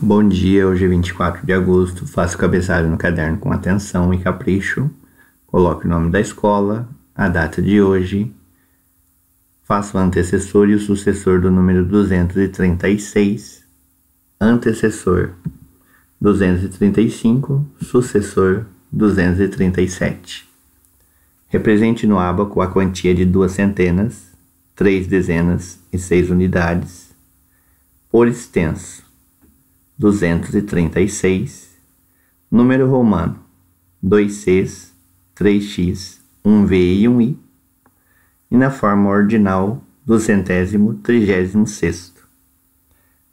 Bom dia, hoje é 24 de agosto, faça o cabeçalho no caderno com atenção e capricho, coloque o nome da escola, a data de hoje, faça o antecessor e o sucessor do número 236, antecessor 235, sucessor 237. Represente no ábaco a quantia de 2 centenas, 3 dezenas e 6 unidades, por extenso 236, número romano 2Cs, 3x, 1v e 1i, e na forma ordinal do 136º.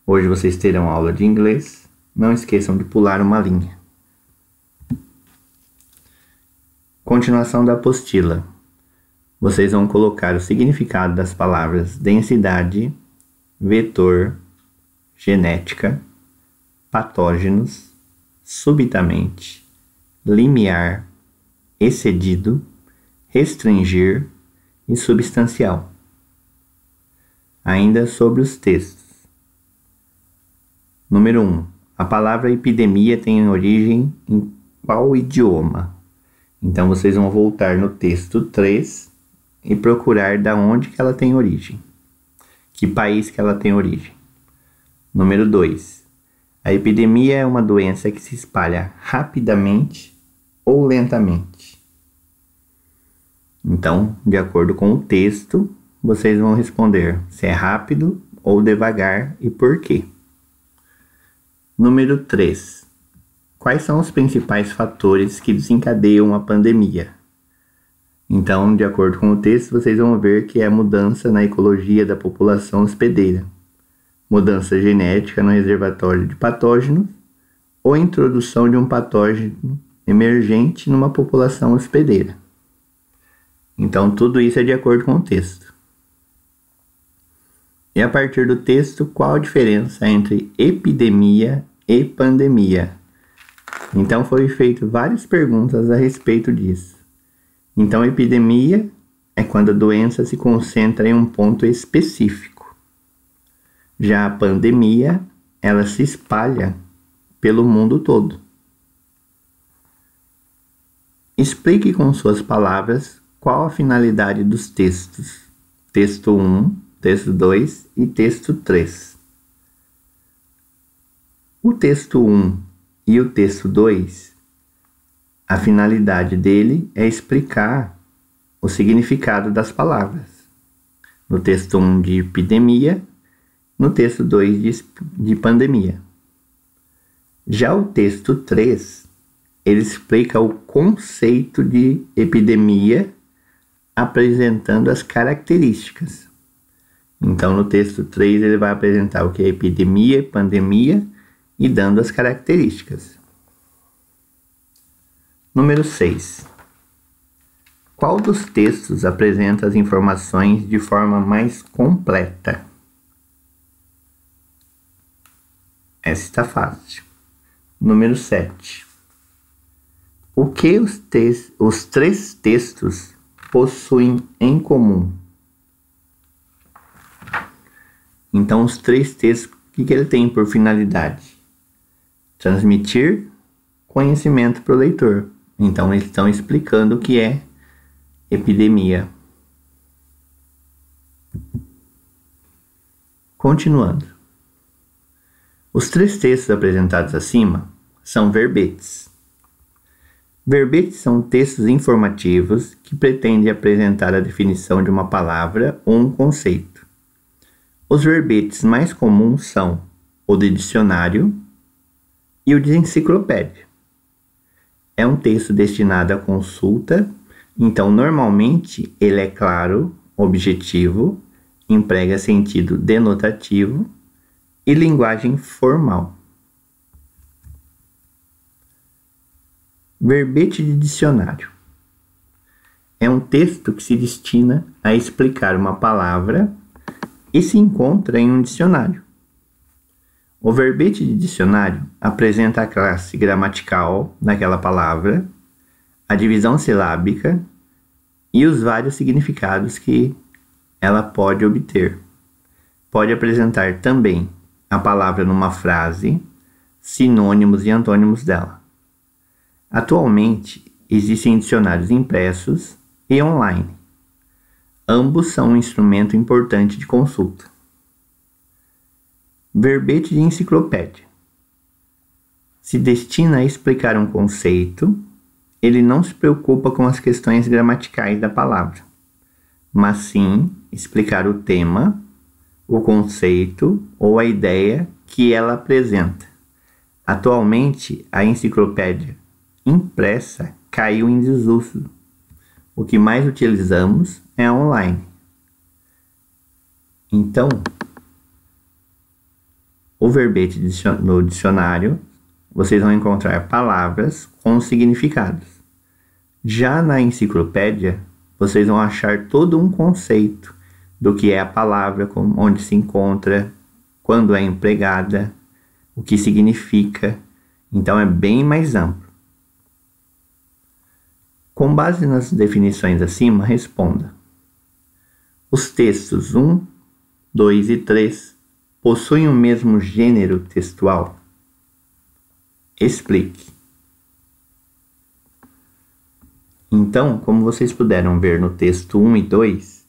Hoje vocês terão aula de inglês, não esqueçam de pular uma linha. Continuação da apostila. Vocês vão colocar o significado das palavras densidade, vetor, genética, patógenos, subitamente, limiar, excedido, restringir e substancial. Ainda sobre os textos. Número 1. A palavra epidemia tem origem em qual idioma? Então vocês vão voltar no texto 3 e procurar da onde que ela tem origem. Que país que ela tem origem. Número 2. A epidemia é uma doença que se espalha rapidamente ou lentamente. Então, de acordo com o texto, vocês vão responder se é rápido ou devagar e por quê. Número 3. Quais são os principais fatores que desencadeiam a pandemia? Então, de acordo com o texto, vocês vão ver que é a mudança na ecologia da população hospedeira, mudança genética no reservatório de patógenos ou introdução de um patógeno emergente numa população hospedeira. Então, tudo isso é de acordo com o texto. E a partir do texto, qual a diferença entre epidemia e pandemia? Então, foi feito várias perguntas a respeito disso. Então, epidemia é quando a doença se concentra em um ponto específico. Já a pandemia, ela se espalha pelo mundo todo. Explique com suas palavras qual a finalidade dos textos. Texto 1, texto 2 e texto 3. O texto 1 e o texto 2, a finalidade dele é explicar o significado das palavras. No texto 1 de epidemia, no texto 2 de pandemia. Já o texto 3, ele explica o conceito de epidemia, apresentando as características. Então, no texto 3, ele vai apresentar o que é epidemia, pandemia e dando as características. Número 6. Qual dos textos apresenta as informações de forma mais completa? Essa está fácil. Número 7. O que os 3 textos possuem em comum? Então, os 3 textos, o que ele tem por finalidade? Transmitir conhecimento para o leitor. Então, eles estão explicando o que é epidemia. Continuando. Os 3 textos apresentados acima são verbetes. Verbetes são textos informativos que pretendem apresentar a definição de uma palavra ou um conceito. Os verbetes mais comuns são o de dicionário e o de enciclopédia. É um texto destinado à consulta, então normalmente ele é claro, objetivo, emprega sentido denotativo e linguagem formal. Verbete de dicionário. É um texto que se destina a explicar uma palavra e se encontra em um dicionário. O verbete de dicionário apresenta a classe gramatical daquela palavra, a divisão silábica e os vários significados que ela pode obter. Pode apresentar também a palavra numa frase, sinônimos e antônimos dela. Atualmente, existem dicionários impressos e online. Ambos são um instrumento importante de consulta. Verbete de enciclopédia. Se destina a explicar um conceito, ele não se preocupa com as questões gramaticais da palavra, mas sim explicar o tema, o conceito ou a ideia que ela apresenta. Atualmente, a enciclopédia impressa caiu em desuso. O que mais utilizamos é a online. Então, o verbete no dicionário, vocês vão encontrar palavras com significados. Já na enciclopédia, vocês vão achar todo um conceito do que é a palavra, onde se encontra, quando é empregada, o que significa. Então é bem mais amplo. Com base nas definições acima, responda. Os textos 1, 2 e 3 possuem o mesmo gênero textual? Explique. Então, como vocês puderam ver no texto 1 e 2,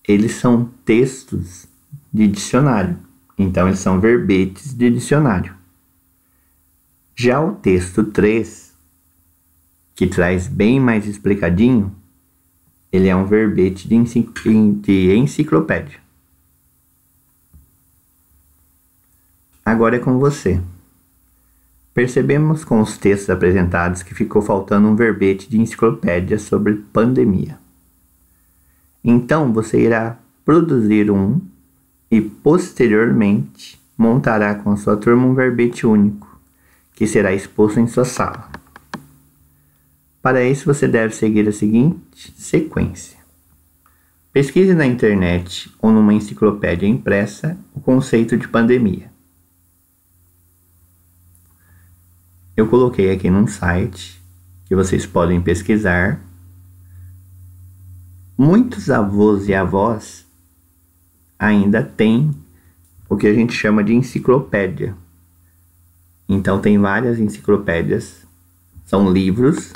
eles são textos de dicionário. Então, eles são verbetes de dicionário. Já o texto 3, que traz bem mais explicadinho, ele é um verbete de enciclopédia. Agora é com você. Percebemos com os textos apresentados que ficou faltando um verbete de enciclopédia sobre pandemia. Então você irá produzir um e posteriormente montará com a sua turma um verbete único, que será exposto em sua sala. Para isso você deve seguir a seguinte sequência. Pesquise na internet ou numa enciclopédia impressa o conceito de pandemia. Eu coloquei aqui num site que vocês podem pesquisar. Muitos avós e avós ainda têm o que a gente chama de enciclopédia. Então tem várias enciclopédias, são livros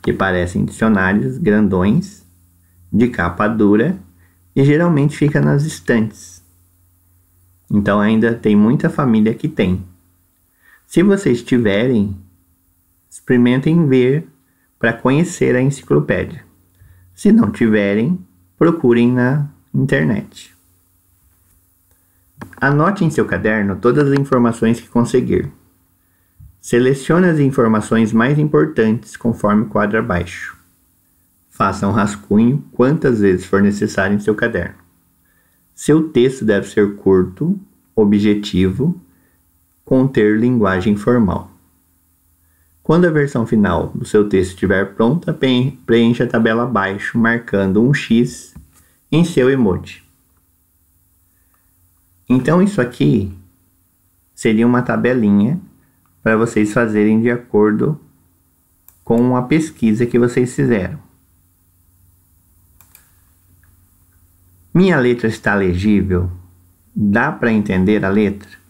que parecem dicionários grandões, de capa dura, e geralmente fica nas estantes. Então ainda tem muita família que tem. Se vocês tiverem, experimentem ver para conhecer a enciclopédia. Se não tiverem, procurem na internet. Anote em seu caderno todas as informações que conseguir. Selecione as informações mais importantes conforme o quadro abaixo. Faça um rascunho quantas vezes for necessário em seu caderno. Seu texto deve ser curto, objetivo, conter linguagem formal. Quando a versão final do seu texto estiver pronta, preencha a tabela abaixo, marcando um X em seu emoji. Então isso aqui seria uma tabelinha para vocês fazerem de acordo com a pesquisa que vocês fizeram. Minha letra está legível? Dá para entender a letra?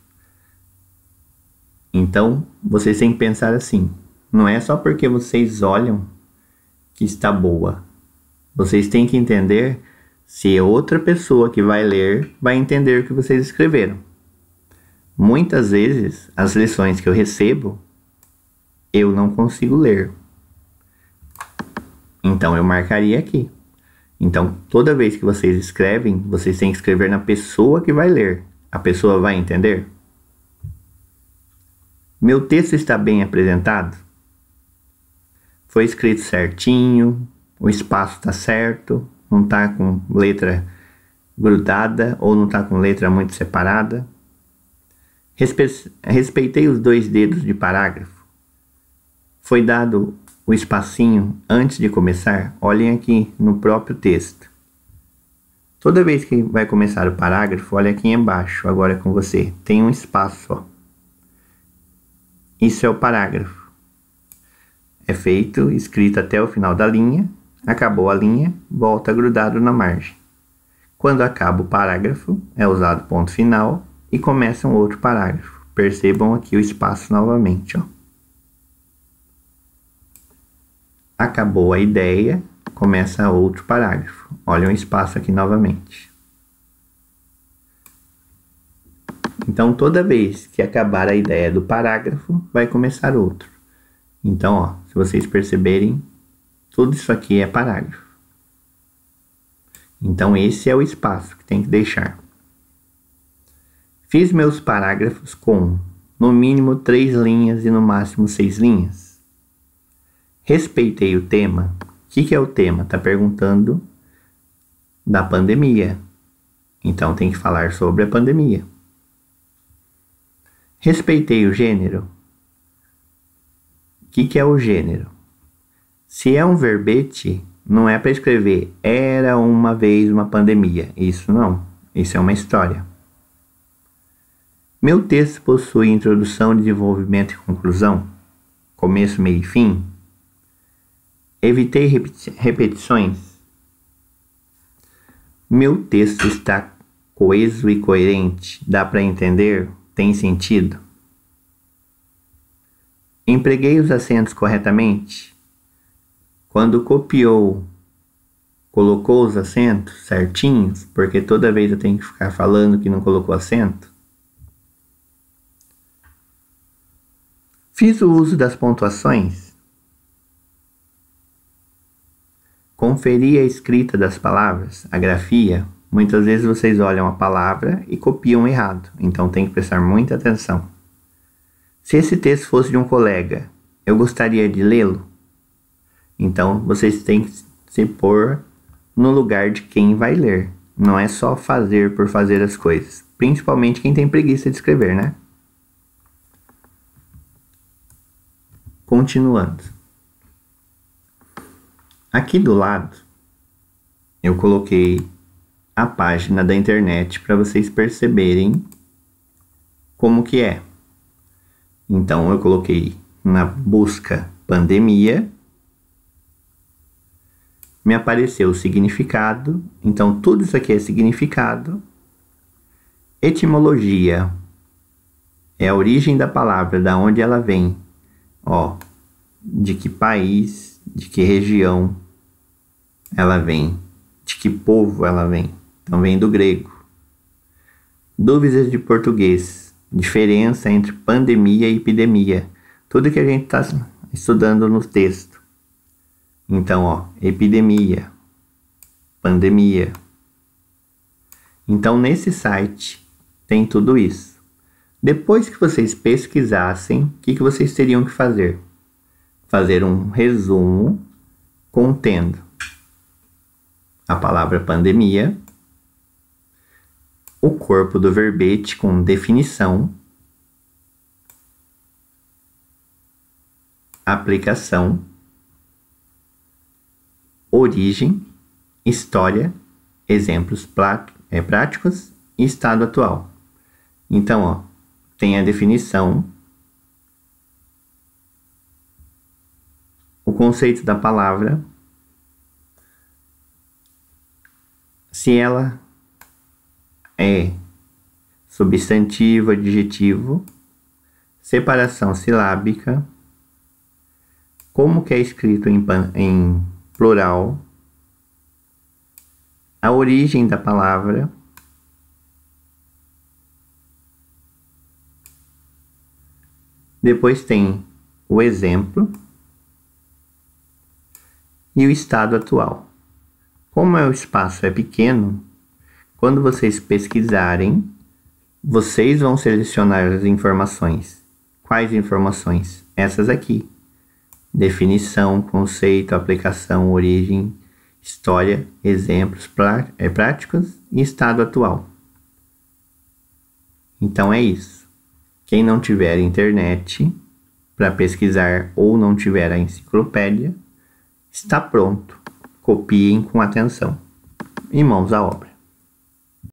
Então, vocês têm que pensar assim, não é só porque vocês olham que está boa. Vocês têm que entender se outra pessoa que vai ler vai entender o que vocês escreveram. Muitas vezes, as lições que eu recebo, eu não consigo ler. Então, eu marcaria aqui. Então, toda vez que vocês escrevem, vocês têm que escrever na pessoa que vai ler. A pessoa vai entender? Meu texto está bem apresentado? Foi escrito certinho? O espaço está certo? Não está com letra grudada ou não está com letra muito separada? Respeitei os 2 dedos de parágrafo? Foi dado o espacinho antes de começar? Olhem aqui no próprio texto. Toda vez que vai começar o parágrafo, olha aqui embaixo, agora é com você. Tem um espaço só. Isso é o parágrafo. É feito, escrito até o final da linha, acabou a linha, volta grudado na margem. Quando acaba o parágrafo, é usado ponto final e começa um outro parágrafo. Percebam aqui o espaço novamente, ó. Acabou a ideia, começa outro parágrafo. Olha o espaço aqui novamente. Então, toda vez que acabar a ideia do parágrafo, vai começar outro. Então, ó, se vocês perceberem, tudo isso aqui é parágrafo. Então, esse é o espaço que tem que deixar. Fiz meus parágrafos com, no mínimo, 3 linhas e no máximo 6 linhas. Respeitei o tema. O que é o tema? Está perguntando da pandemia. Então, tem que falar sobre a pandemia. Respeitei o gênero. O que é o gênero? Se é um verbete, não é para escrever era uma vez uma pandemia. Isso não. Isso é uma história. Meu texto possui introdução, desenvolvimento e conclusão? Começo, meio e fim? Evitei repetições? Meu texto está coeso e coerente? Dá para entender? Tem sentido? Empreguei os acentos corretamente? Quando copiou, colocou os acentos certinhos? Porque toda vez eu tenho que ficar falando que não colocou acento? Fiz o uso das pontuações? Conferi a escrita das palavras, a grafia. Muitas vezes vocês olham a palavra e copiam errado, então tem que prestar muita atenção. Se esse texto fosse de um colega, eu gostaria de lê-lo? Então vocês têm que se pôr no lugar de quem vai ler. Não é só fazer por fazer as coisas, principalmente quem tem preguiça de escrever, né? Continuando. Aqui do lado, eu coloquei a página da internet para vocês perceberem como que é. Então, eu coloquei na busca pandemia, me apareceu o significado. Então, tudo isso aqui é significado. Etimologia é a origem da palavra, da onde ela vem. Ó, de que país, de que região ela vem, de que povo ela vem. Então vem do grego. Dúvidas de português, diferença entre pandemia e epidemia. Tudo que a gente está estudando no texto. Então, ó, epidemia, pandemia. Então nesse site tem tudo isso. Depois que vocês pesquisassem, o que vocês teriam que fazer? Fazer um resumo contendo a palavra pandemia, o corpo do verbete com definição, aplicação, origem, história, exemplos práticos e estado atual. Então, ó, tem a definição, o conceito da palavra, se ela é substantivo, adjetivo, separação silábica, como que é escrito em plural, a origem da palavra, depois tem o exemplo e o estado atual. Como o espaço é pequeno, quando vocês pesquisarem, vocês vão selecionar as informações. Quais informações? Essas aqui. Definição, conceito, aplicação, origem, história, exemplos práticos e estado atual. Então é isso. Quem não tiver internet para pesquisar ou não tiver a enciclopédia, está pronto. Copiem com atenção. E mãos à obra.